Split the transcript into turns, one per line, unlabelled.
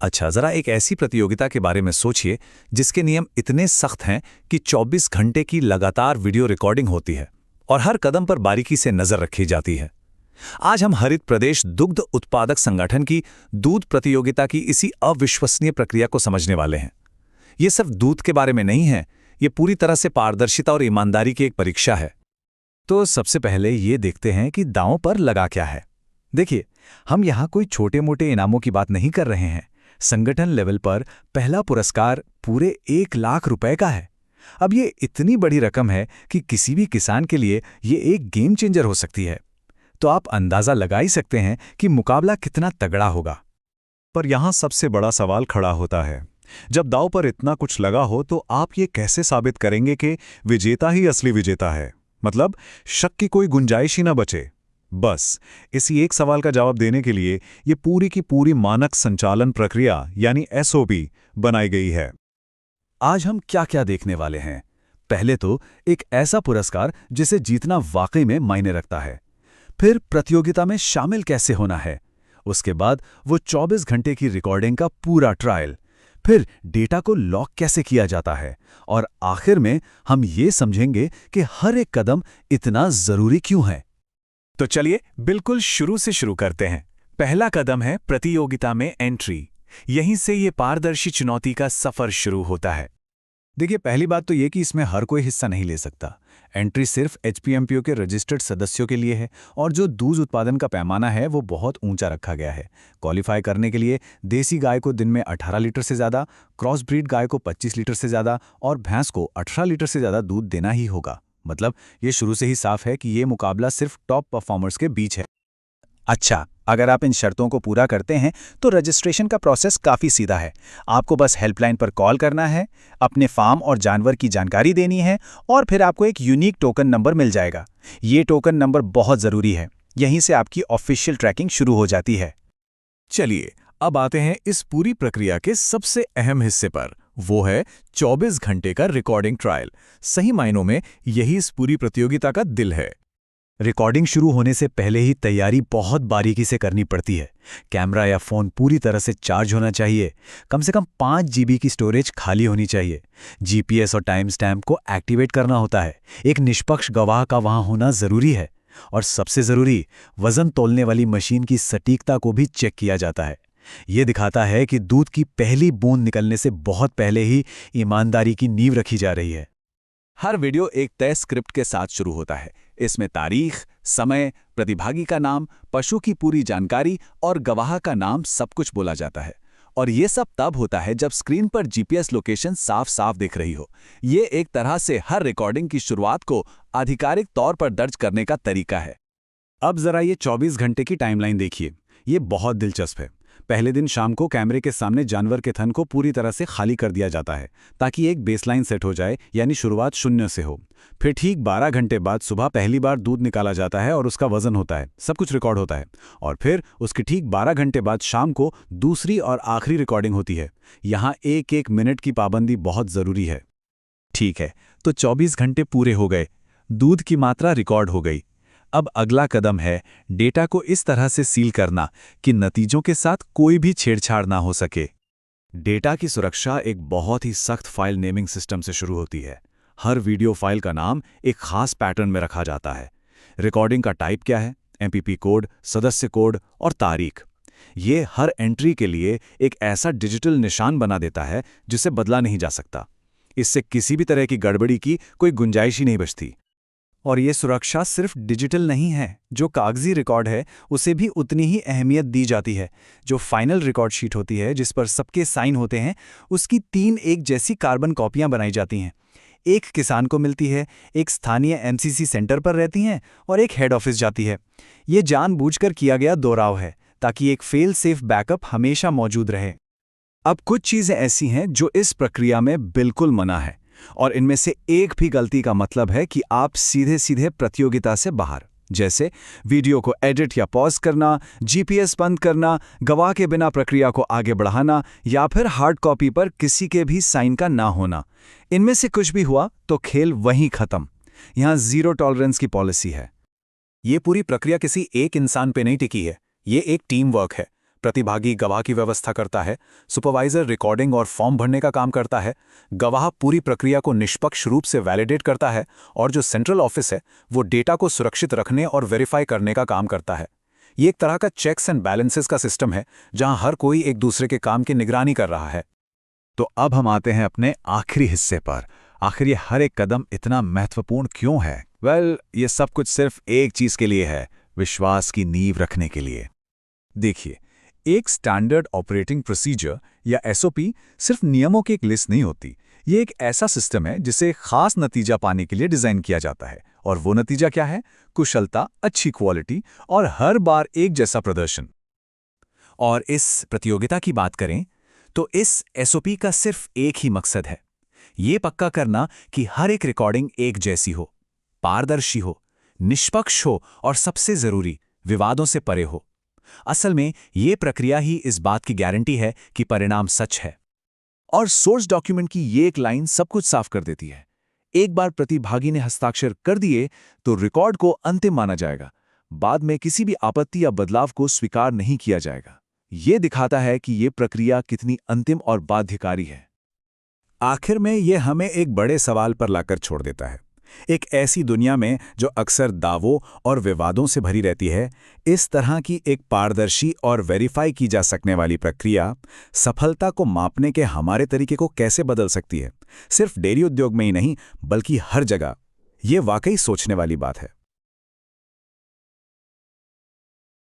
अच्छा, जरा एक ऐसी प्रतियोगिता के बारे में सोचिए जिसके नियम इतने सख्त हैं कि 24 घंटे की लगातार वीडियो रिकॉर्डिंग होती है और हर कदम पर बारीकी से नजर रखी जाती है। आज हम हरित प्रदेश दुग्ध उत्पादक संगठन की दूध प्रतियोगिता की इसी अविश्वसनीय प्रक्रिया को समझने वाले हैं। ये सिर्फ दूध के बारे में नहीं है, ये पूरी तरह से पारदर्शिता और ईमानदारी की एक परीक्षा है। तो सबसे पहले ये देखते हैं कि दांव पर लगा क्या है। देखिए, हम यहाँ कोई छोटे मोटे इनामों की बात नहीं कर रहे हैं। संगठन लेवल पर पहला पुरस्कार पूरे 1 लाख रुपए का है। अब ये इतनी बड़ी रकम है कि किसी भी किसान के लिए ये एक गेम चेंजर हो सकती है। तो आप अंदाजा लगा ही सकते हैं कि मुकाबला कितना तगड़ा होगा।
पर यहाँ सबसे बड़ा सवाल खड़ा होता है, जब दांव पर इतना कुछ लगा हो तो आप ये कैसे साबित करेंगे कि विजेता ही असली विजेता है? मतलब शक की कोई गुंजाइश ही ना बचे। बस इसी एक सवाल का जवाब देने के लिए ये पूरी की पूरी मानक संचालन प्रक्रिया यानी SOP बनाई गई है।
आज हम क्या क्या देखने वाले हैं। पहले तो एक ऐसा पुरस्कार जिसे जीतना वाकई में मायने रखता है, फिर प्रतियोगिता में शामिल कैसे होना है, उसके बाद वो 24 घंटे की रिकॉर्डिंग का पूरा ट्रायल, फिर डेटा को लॉक कैसे किया जाता है, और आखिर में हम ये समझेंगे कि हर एक कदम इतना जरूरी क्यों है। तो चलिए बिल्कुल शुरू से शुरू करते हैं। पहला कदम है प्रतियोगिता में एंट्री। यहीं से ये पारदर्शी चुनौती का सफर शुरू होता है। देखिए, पहली बात तो ये कि इसमें हर कोई हिस्सा नहीं ले सकता। एंट्री सिर्फ HPMPO के रजिस्टर्ड सदस्यों के लिए है और जो दूध उत्पादन का पैमाना है वो बहुत ऊंचा रखा गया है। क्वालिफाई करने के लिए देसी गाय को दिन में 18 लीटर से ज़्यादा, क्रॉस ब्रीड गाय को 25 लीटर से ज़्यादा और भैंस को 18 लीटर से ज़्यादा दूध देना ही होगा। मतलब ये शुरू से ही साफ है कि ये मुकाबला सिर्फ टॉप परफॉर्मर्स के बीच है। अच्छा, अगर आप इन शर्तों को पूरा करते हैं तो रजिस्ट्रेशन का प्रोसेस काफ़ी सीधा है। आपको बस हेल्पलाइन पर कॉल करना है, अपने फार्म और जानवर की जानकारी देनी है और फिर आपको एक यूनिक टोकन नंबर मिल जाएगा। ये टोकन नंबर बहुत ज़रूरी है, यहीं से आपकी ऑफिशियल ट्रैकिंग शुरू हो जाती है। चलिए, अब आते हैं इस पूरी प्रक्रिया के सबसे अहम हिस्से पर। वो है 24 घंटे का रिकॉर्डिंग ट्रायल। सही मायनों में यही इस पूरी प्रतियोगिता का दिल है। रिकॉर्डिंग शुरू होने से पहले ही तैयारी बहुत बारीकी से करनी पड़ती है। कैमरा या फ़ोन पूरी तरह से चार्ज होना चाहिए। कम से कम 5 GB की स्टोरेज खाली होनी चाहिए। GPS और टाइम स्टैम्प को एक्टिवेट करना होता है। एक निष्पक्ष गवाह का वहाँ होना ज़रूरी है। और सबसे ज़रूरी, वज़न तोलने वाली मशीन की सटीकता को भी चेक किया जाता है। ये दिखाता है कि दूध की पहली बूंद निकलने से बहुत पहले ही ईमानदारी की नींव रखी जा रही है। हर वीडियो एक तय स्क्रिप्ट के साथ शुरू होता है। इसमें तारीख, समय, प्रतिभागी का नाम, पशु की पूरी जानकारी और गवाह का नाम सब कुछ बोला जाता है। और ये सब तब होता है जब स्क्रीन पर GPS लोकेशन साफ साफ दिख रही हो। ये एक तरह से हर रिकॉर्डिंग की शुरुआत को आधिकारिक तौर पर दर्ज करने का तरीका है। अब जरा ये 24 घंटे की टाइमलाइन देखिए। ये बहुत दिलचस्प है। पहले दिन शाम को कैमरे के सामने जानवर के थन को पूरी तरह से खाली कर दिया जाता है ताकि एक बेसलाइन सेट हो जाए, यानी शुरुआत 0 से हो। फिर ठीक 12 घंटे बाद सुबह पहली बार दूध निकाला जाता है और उसका वजन होता है, सब कुछ रिकॉर्ड होता है। और फिर उसके ठीक 12 घंटे बाद शाम को दूसरी और आखिरी रिकॉर्डिंग होती है। यहाँ एक मिनट की पाबंदी बहुत ज़रूरी है। ठीक है, तो 24 घंटे पूरे हो गए, दूध की मात्रा रिकॉर्ड हो गई। अब अगला कदम है डेटा को इस तरह से सील करना कि नतीजों के साथ कोई भी छेड़छाड़ ना हो सके। डेटा की सुरक्षा एक बहुत ही सख्त फाइल नेमिंग सिस्टम से शुरू होती है। हर वीडियो फाइल का नाम एक खास पैटर्न में रखा जाता है। रिकॉर्डिंग का टाइप क्या है, MPP कोड, सदस्य कोड और तारीख। ये हर एंट्री के लिए एक ऐसा डिजिटल निशान बना देता है जिसे बदला नहीं जा सकता। इससे किसी भी तरह की गड़बड़ी की कोई गुंजाइश ही नहीं बचती। और ये सुरक्षा सिर्फ डिजिटल नहीं है, जो कागजी रिकॉर्ड है उसे भी उतनी ही अहमियत दी जाती है। जो फाइनल रिकॉर्ड शीट होती है जिस पर सबके साइन होते हैं, उसकी 3 एक जैसी कार्बन कॉपियां बनाई जाती हैं। एक किसान को मिलती है, एक स्थानीय MCC सेंटर पर रहती हैं और एक हेड ऑफिस जाती है। ये जानबूझकर किया गया दोहराव है ताकि एक फेल सेफ बैकअप हमेशा मौजूद रहे। अब कुछ चीज़ें ऐसी हैं जो इस प्रक्रिया में बिल्कुल मना है, और इनमें से एक भी गलती का मतलब है कि आप सीधे सीधे प्रतियोगिता से बाहर। जैसे वीडियो को एडिट या पॉज करना, GPS बंद करना, गवाह के बिना प्रक्रिया को आगे बढ़ाना या फिर हार्ड कॉपी पर किसी के भी साइन का ना होना। इनमें से कुछ भी हुआ तो खेल वहीं खत्म। यहाँ 0 टॉलरेंस की पॉलिसी है। ये पूरी प्रक्रिया किसी एक इंसान पे नहीं टिकी है, ये एक टीम वर्क है।
प्रतिभागी गवाह की व्यवस्था करता है, सुपरवाइजर रिकॉर्डिंग और फॉर्म भरने का काम करता है, गवाह पूरी प्रक्रिया को निष्पक्ष रूप से वैलिडेट करता है और जो सेंट्रल ऑफिस है वो डेटा को सुरक्षित रखने और वेरीफाई करने का काम करता है। ये एक तरह का चेक्स एंड बैलेंसेस का सिस्टम है जहां हर कोई एक दूसरे के काम की निगरानी कर रहा है।
तो अब हम आते हैं अपने आखिरी हिस्से पर। आखिर ये हर एक कदम इतना महत्वपूर्ण क्यों है? ये सब कुछ सिर्फ एक चीज के लिए है, विश्वास की नींव रखने के लिए। देखिए, एक स्टैंडर्ड ऑपरेटिंग प्रोसीजर या एसओपी सिर्फ नियमों की एक लिस्ट नहीं होती। ये एक ऐसा सिस्टम है जिसे खास नतीजा पाने के लिए डिजाइन किया जाता है। और वो नतीजा क्या है? कुशलता, अच्छी क्वालिटी और हर बार एक जैसा प्रदर्शन। और इस प्रतियोगिता की बात करें तो इस एसओपी का सिर्फ एक ही मकसद है, ये पक्का करना कि हर एक रिकॉर्डिंग एक जैसी हो, पारदर्शी हो, निष्पक्ष हो और सबसे जरूरी, विवादों से परे हो। असल में ये प्रक्रिया ही इस बात की गारंटी है कि परिणाम सच है। और सोर्स डॉक्यूमेंट की ये एक लाइन सब कुछ साफ कर देती है। एक बार प्रतिभागी ने हस्ताक्षर कर दिए तो रिकॉर्ड को अंतिम माना जाएगा। बाद में किसी भी आपत्ति या बदलाव को स्वीकार नहीं किया जाएगा। ये दिखाता है कि ये प्रक्रिया कितनी अंतिम और बाध्यकारी है। आखिर में ये हमें एक बड़े सवाल पर लाकर छोड़ देता है। एक ऐसी दुनिया में जो अक्सर दावों और विवादों से भरी रहती है, इस तरह की एक पारदर्शी और वेरीफाई की जा सकने वाली प्रक्रिया सफलता को मापने के हमारे तरीके को कैसे बदल सकती है? सिर्फ डेयरी उद्योग में ही नहीं, बल्कि हर जगह। ये वाकई सोचने वाली बात है।